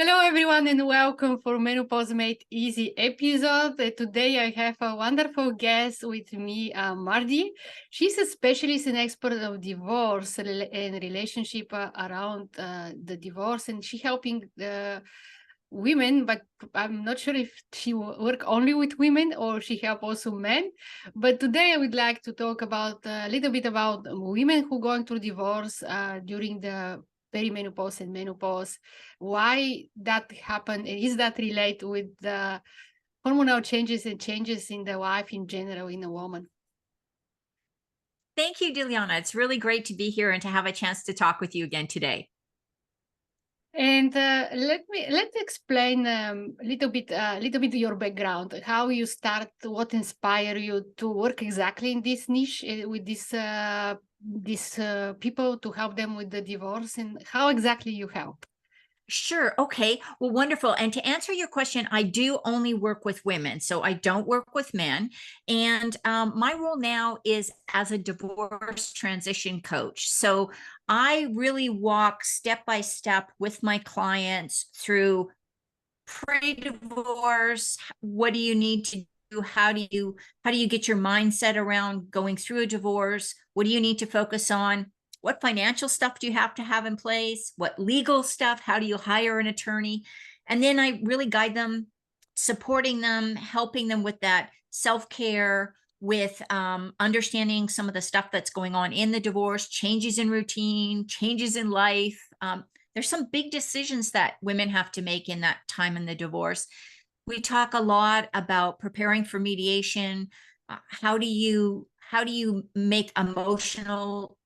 Hello, everyone, and welcome for Menopause Made Easy episode. Today, I have a wonderful guest with me, Mardi. She's a specialist and expert of divorce and relationship around the divorce, and she helping the women, but I'm not sure if she work only with women or she help also men. But today, I would like to talk about a little bit about women who going through divorce during the perimenopause and menopause, why that happened, and is that relate with the hormonal changes and changes in the life in general in a woman. Thank you, Dilyana. It's really great to be here and to have a chance to talk with you again today. And let's explain a little bit your background, how you start, what inspired you to work exactly in this niche with these people to help them with the divorce, and how exactly you help. Sure. Okay. Well, wonderful. And to answer your question, I do only work with women. So I don't work with men. And my role now is as a divorce transition coach. So I really walk step by step with my clients through pre-divorce. What do you need to do? How do you get your mindset around going through a divorce? What do you need to focus on? What financial stuff do you have to have in place? What legal stuff? How do you hire an attorney? And then I really guide them, supporting them, helping them with that self-care, with understanding some of the stuff that's going on in the divorce, changes in routine, changes in life. There's some big decisions that women have to make in that time in the divorce. We talk a lot about preparing for mediation. How do you make emotional,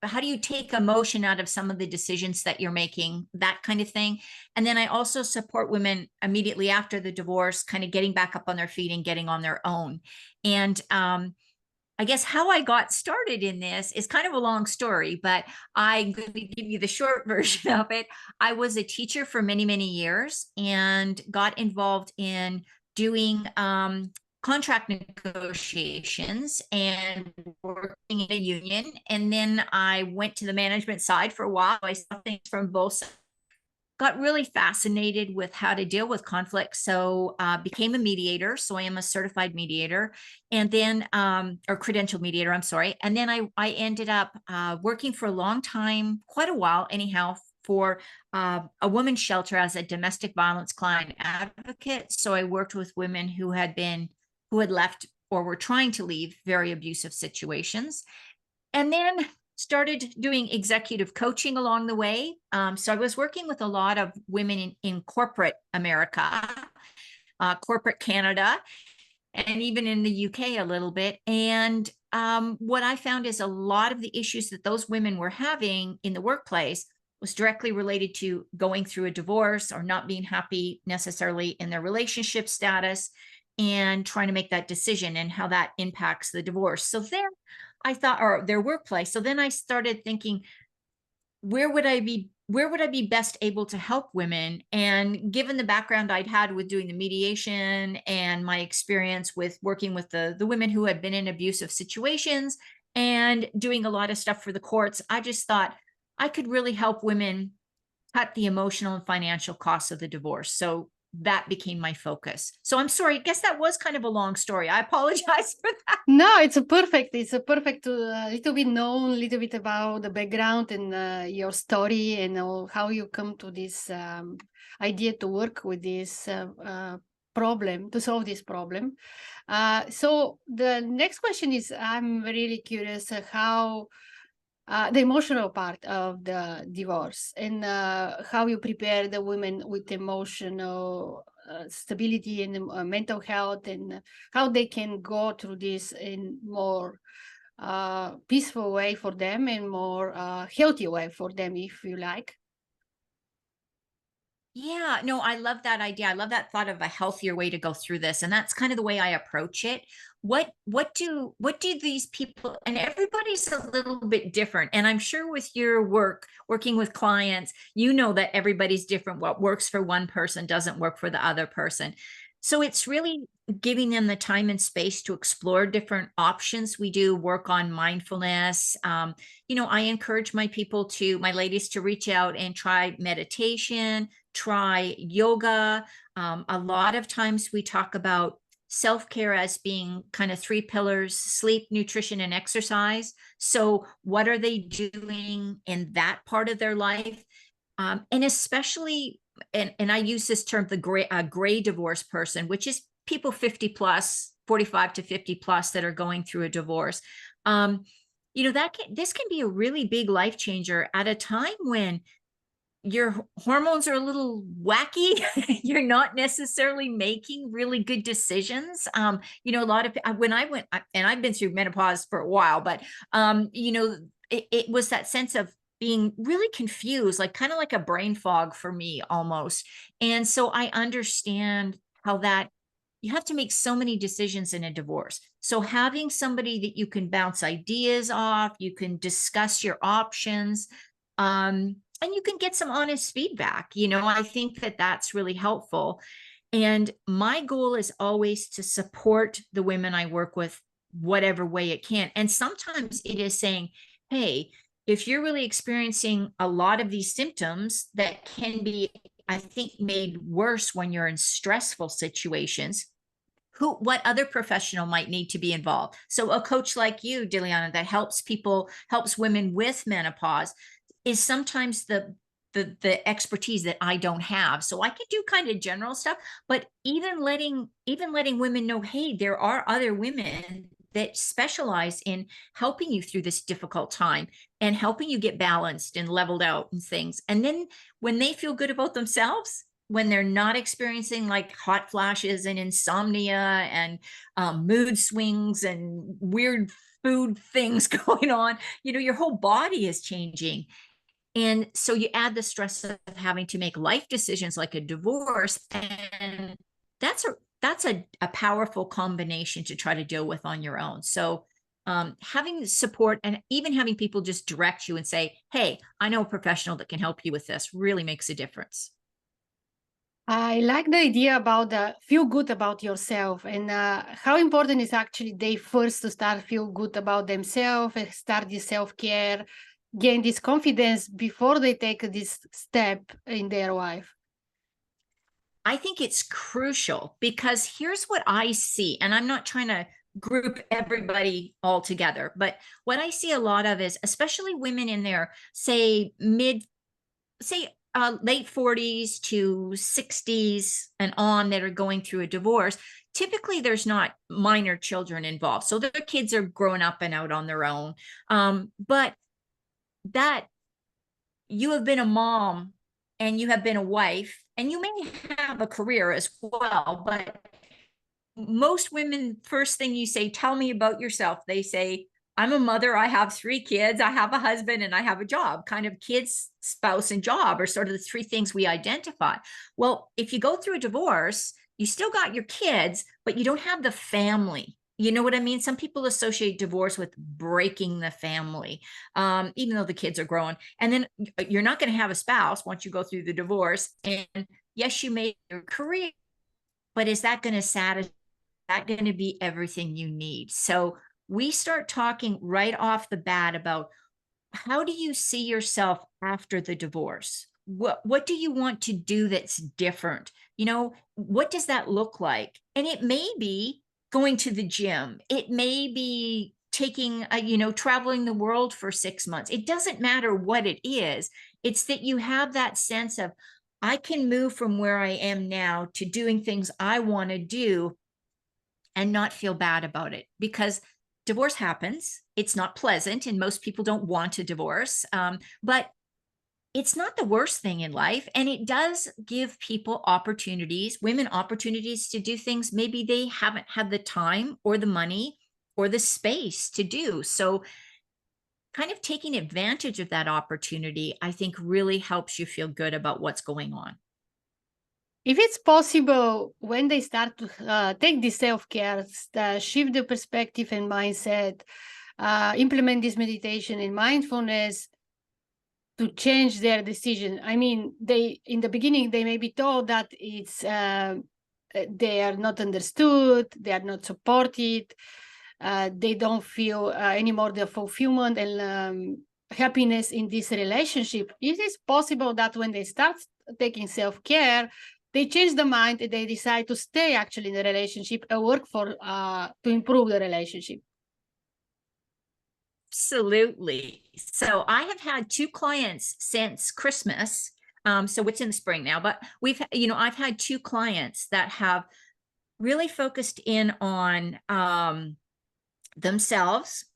how do you take emotion out of some of the decisions that you're making, that kind of thing. And then I also support women immediately after the divorce, kind of getting back up on their feet and getting on their own. And I guess how I got started in this is kind of a long story, but I'm going to give you the short version of it. I was a teacher for many, many years and got involved in doing contract negotiations and working in a union. And then I went to the management side for a while. I saw things from both sides. Got really fascinated with how to deal with conflict. So became a mediator. So I am a certified mediator and then, or credentialed mediator, I'm sorry. And then I ended up working for a long time, quite a while anyhow, for a women's shelter as a domestic violence client advocate. So I worked with women who had left or were trying to leave very abusive situations. And then started doing executive coaching along the way. So I was working with a lot of women in corporate America, corporate Canada, and even in the UK a little bit. And what I found is a lot of the issues that those women were having in the workplace was directly related to going through a divorce or not being happy necessarily in their relationship status and trying to make that decision and how that impacts the divorce. So there I thought, or their workplace. So then I started thinking, where would I be best able to help women? And given the background I'd had with doing the mediation and my experience with working with the women who had been in abusive situations and doing a lot of stuff for the courts, I just thought I could really help women cut the emotional and financial costs of the divorce. So that became my focus. So I'm sorry, I guess that was kind of a long story. I apologize for that. No, it's a perfect to little bit know a little bit about the background and your story and how you come to this idea to work with this problem, to solve this problem. So the next question is, I'm really curious how the emotional part of the divorce and how you prepare the women with emotional stability and mental health, and how they can go through this in more peaceful way for them and more healthy way for them, if you like. Yeah, no, I love that idea. I love that thought of a healthier way to go through this. And that's kind of the way I approach it. What do these people, and everybody's a little bit different. And I'm sure with your working with clients, you know that everybody's different. What works for one person doesn't work for the other person. So it's really giving them the time and space to explore different options. We do work on mindfulness. I encourage my ladies to reach out and try meditation, try yoga. A lot of times we talk about self-care as being kind of three pillars: sleep, nutrition, and exercise. So what are they doing in that part of their life? And especially, and I use this term, the gray divorce person, which is people 50 plus, 45 to 50 plus that are going through a divorce. This can be a really big life changer at a time when your hormones are a little wacky. You're not necessarily making really good decisions. A lot of when I went, and I've been through menopause for a while, but it was that sense of being really confused, like kind of like a brain fog for me almost. And so I understand how that you have to make so many decisions in a divorce. So having somebody that you can bounce ideas off, you can discuss your options, and you can get some honest feedback. I think that that's really helpful. And my goal is always to support the women I work with, whatever way it can. And sometimes it is saying, hey, if you're really experiencing a lot of these symptoms that can be, I think, made worse when you're in stressful situations, what other professional might need to be involved? So a coach like you, Dilyana, that helps women with menopause, is sometimes the expertise that I don't have. So I can do kind of general stuff, but even letting women know, hey, there are other women that specialize in helping you through this difficult time and helping you get balanced and leveled out and things. And then when they feel good about themselves, when they're not experiencing like hot flashes and insomnia and mood swings and weird food things going on, your whole body is changing. And so you add the stress of having to make life decisions like a divorce, and that's a powerful combination to try to deal with on your own. So having support and even having people just direct you and say, hey, I know a professional that can help you with this, really makes a difference. I like the idea about feel good about yourself, and how important is actually they first to start feel good about themselves and start this self-care, gain this confidence before they take this step in their life. I think it's crucial because here's what I see, and I'm not trying to group everybody all together, but what I see a lot of is, especially women in their, late 40s to 60s and on, that are going through a divorce. Typically there's not minor children involved, so their kids are growing up and out on their own, but that you have been a mom and you have been a wife and you may have a career as well, but most women, first thing you say, tell me about yourself, they say, I'm a mother, I have 3 kids, I have a husband, and I have a job. Kind of kids, spouse, and job are sort of the 3 things we identify. Well, if you go through a divorce, you still got your kids, but you don't have the family. You know what I mean? Some people associate divorce with breaking the family, even though the kids are growing. And then you're not going to have a spouse once you go through the divorce. And yes, you made your career, but is that going to satisfy? That going to be everything you need? So we start talking right off the bat about, how do you see yourself after the divorce? What do you want to do that's different? What does that look like? And it may be going to the gym. It may be taking traveling the world for 6 months. It doesn't matter what it is. It's that you have that sense of, I can move from where I am now to doing things I want to do and not feel bad about it, because divorce happens. It's not pleasant, and most people don't want a divorce, but it's not the worst thing in life. And it does give people women opportunities to do things maybe they haven't had the time or the money or the space to do. So kind of taking advantage of that opportunity, I think, really helps you feel good about what's going on. If it's possible, when they start to take this self-care, shift the perspective and mindset, implement this meditation and mindfulness to change their decision. I mean, in the beginning, they may be told that it's they are not understood, they are not supported, they don't feel anymore the fulfillment and happiness in this relationship. It is possible that when they start taking self-care, they change the mind and they decide to stay actually in the relationship and work for to improve the relationship. Absolutely. So I have had 2 clients since Christmas. So it's in the spring now, but I've had 2 clients that have really focused in on themselves,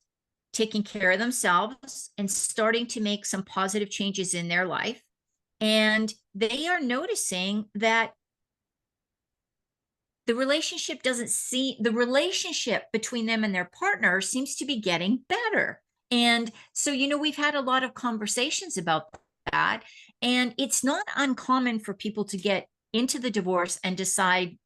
taking care of themselves, and starting to make some positive changes in their life. And they are noticing that the relationship between them and their partner seems to be getting better. And so, we've had a lot of conversations about that. And it's not uncommon for people to get into the divorce and decide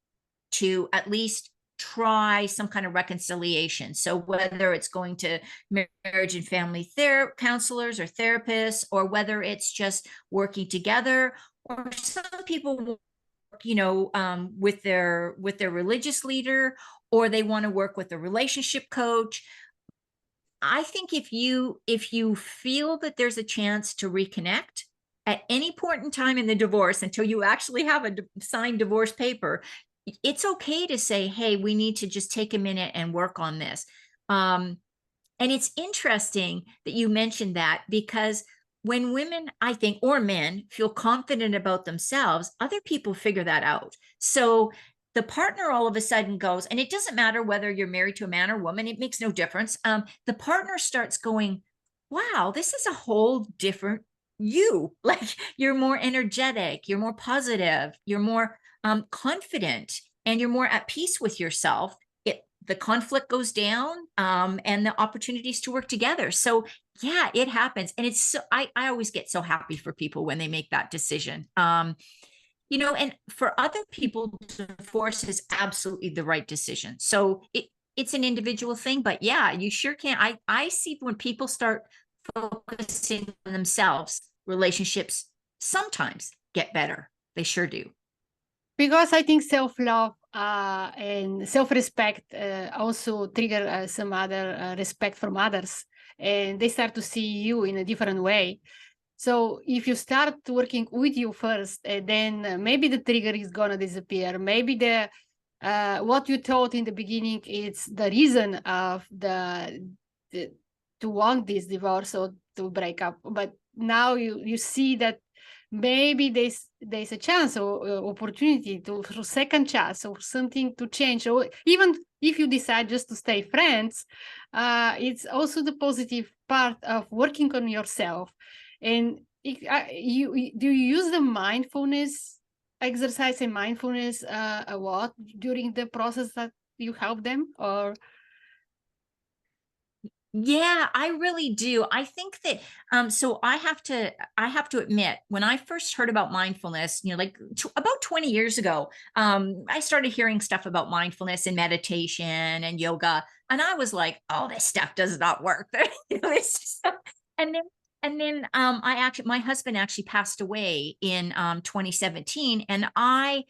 to at least try some kind of reconciliation. So whether it's going to marriage and family counselors or therapists, or whether it's just working together, or some people with their religious leader, or they want to work with a relationship coach. I think if you feel that there's a chance to reconnect at any point in time in the divorce, until you actually have a signed divorce paper, it's okay to say, hey, we need to just take a minute and work on this. And it's interesting that you mentioned that, because when women, I think, or men, feel confident about themselves, other people figure that out. So the partner all of a sudden goes, and it doesn't matter whether you're married to a man or woman, it makes no difference. The partner starts going, wow, this is a whole different you. Like, you're more energetic, you're more positive, you're more confident, and you're more at peace with yourself. The conflict goes down, and the opportunities to work together. So yeah, it happens. And it's so, I always get so happy for people when they make that decision. And for other people, divorce is absolutely the right decision. So it's an individual thing, but yeah, you sure can. I see when people start focusing on themselves, relationships sometimes get better. They sure do. Because I think self-love and self-respect also trigger some other respect from others, and they start to see you in a different way. So if you start working with you first, then maybe the trigger is gonna disappear. Maybe the what you thought in the beginning is the reason of the to want this divorce or to break up, but now you see that maybe there's a chance or opportunity for second chance or something to change. Or even if you decide just to stay friends, it's also the positive part of working on yourself. And do you use the mindfulness exercise and mindfulness a lot during the process that you help them? Or yeah, I really do. I think that so I have to admit, when I first heard about mindfulness, about 20 years ago, I started hearing stuff about mindfulness and meditation and yoga, and I was like, oh, this stuff does not work. and then my husband actually passed away in 2017, and I,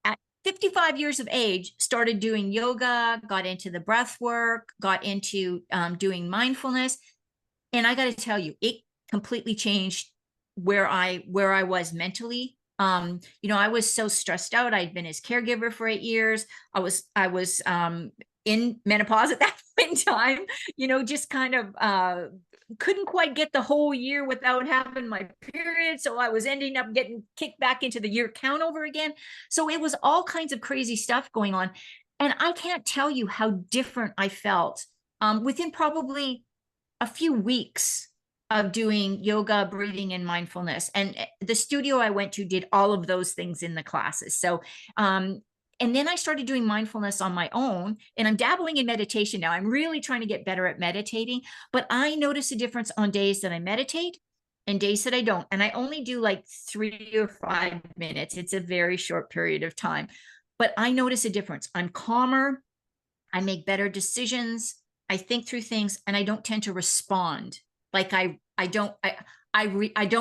at 55 years of age, started doing yoga, got into the breath work, got into doing mindfulness. And I got to tell you, it completely changed where I was mentally. I was so stressed out. I'd been his caregiver for 8 years. I was in menopause at that point in time, just kind of couldn't quite get the whole year without having my period. So I was ending up getting kicked back into the year count over again. So it was all kinds of crazy stuff going on. And I can't tell you how different I felt within probably a few weeks of doing yoga, breathing, and mindfulness. And the studio I went to did all of those things in the classes. So, and then I started doing mindfulness on my own, and I'm dabbling in meditation now. I'm really trying to get better at meditating, but I notice a difference on days that I meditate and days that I don't. And I only do like 3 or 5 minutes. It's a very short period of time, but I notice a difference. I'm calmer. I make better decisions. I think through things, and I don't tend to respond. Like I don't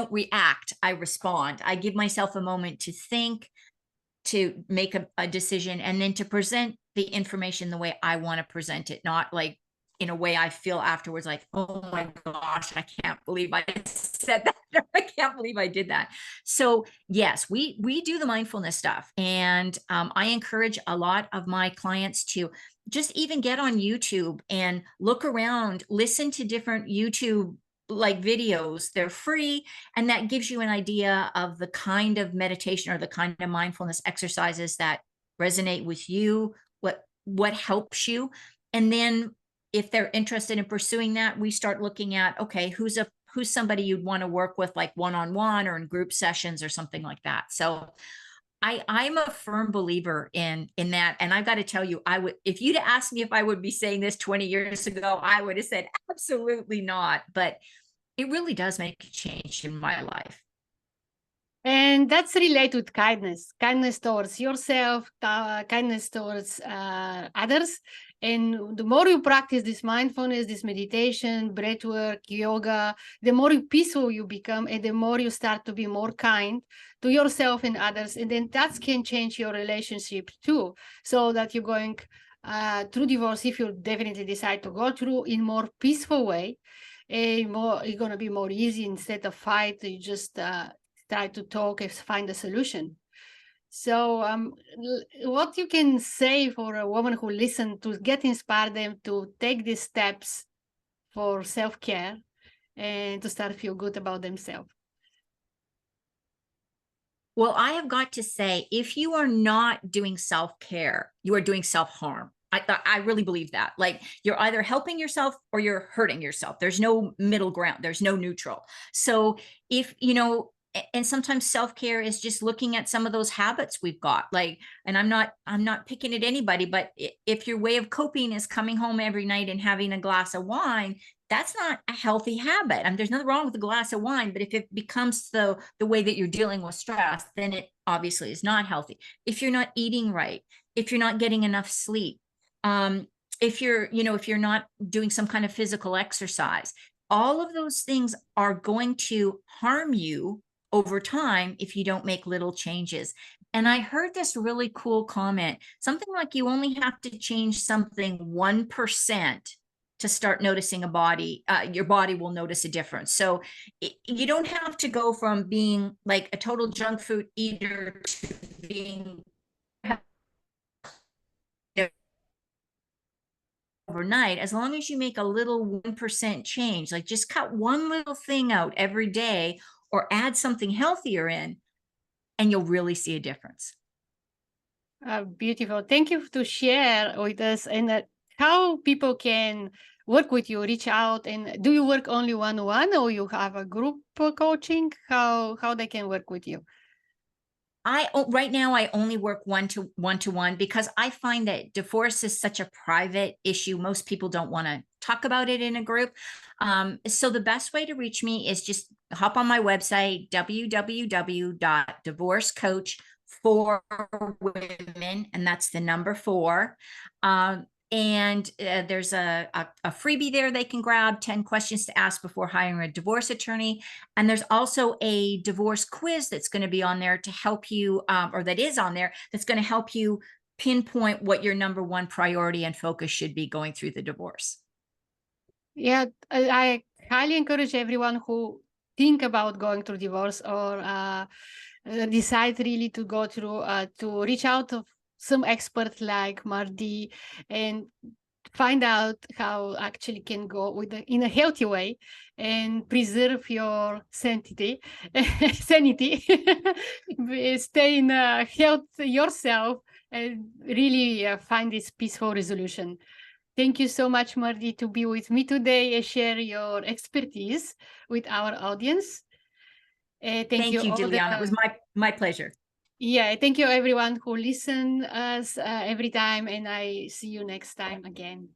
react. I respond. I give myself a moment to think. to make a decision, and then to present the information the way I want to present it, not like in a way I feel afterwards, like, oh my gosh, I can't believe I said that. I can't believe I did that. So yes, we do the mindfulness stuff. And I encourage a lot of my clients to just even get on YouTube and look around, listen to different YouTube like videos. They're free. And that gives you an idea of the kind of meditation or the kind of mindfulness exercises that resonate with you, what helps you. And then if they're interested in pursuing that, we start looking at, okay, who's somebody you'd want to work with, like one-on-one or in group sessions or something like that. So I'm a firm believer in that. And I've got to tell you, if you'd asked me if I would be saying this 20 years ago, I would have said absolutely not. But it really does make a change in my life. And that's related with kindness towards yourself, kindness towards others. And the more you practice this mindfulness, this meditation, breath work, yoga, the more peaceful you become, and the more you start to be more kind to yourself and others. And then that can change your relationship too, so that you're going through divorce, if you definitely decide to go through in more peaceful way, you're going to be more easy instead of fight. You just try to talk and find a solution. So what you can say for a woman who listen to get inspire them to take these steps for self-care and to start feel good about themselves? Well, I have got to say, if you are not doing self-care, you are doing self-harm. I really believe that. Like, you're either helping yourself or you're hurting yourself. There's no middle ground. There's no neutral. So if, and sometimes self-care is just looking at some of those habits we've got, like, and I'm not picking at anybody, but if your way of coping is coming home every night and having a glass of wine, that's not a healthy habit. I mean, there's nothing wrong with a glass of wine, but if it becomes the way that you're dealing with stress, then it obviously is not healthy. If you're not eating right, if you're not getting enough sleep, if you're not doing some kind of physical exercise, all of those things are going to harm you over time if you don't make little changes. And I heard this really cool comment, something like you only have to change something 1% to start noticing your body will notice a difference. So you don't have to go from being like a total junk food eater to being overnight, as long as you make a little 1% change, like just cut one little thing out every day or add something healthier in, and you'll really see a difference. Beautiful. Thank you to share with us and how people can work with you, reach out. And do you work only one-on-one or you have a group coaching? How they can work with you? Right now, I only work one-to-one because I find that divorce is such a private issue. Most people don't want to talk about it in a group. So the best way to reach me is just hop on my website, www.divorcecoach4women, and that's the number 4. And there's a freebie there they can grab, 10 questions to ask before hiring a divorce attorney. And there's also a divorce quiz that's going to be on there to help you, or that is on there, that's going to help you pinpoint what your number 1 priority and focus should be going through the divorce. Yeah, I highly encourage everyone who think about going through divorce or decide really to go through to reach out to some expert like Mardi and find out how actually can go in a healthy way and preserve your sanity, stay in health yourself and really find this peaceful resolution. Thank you so much, Mardi, to be with me today and share your expertise with our audience. Thank you, Dilyana. It was my pleasure. Yeah, thank you everyone who listen us every time, and I see you next time again.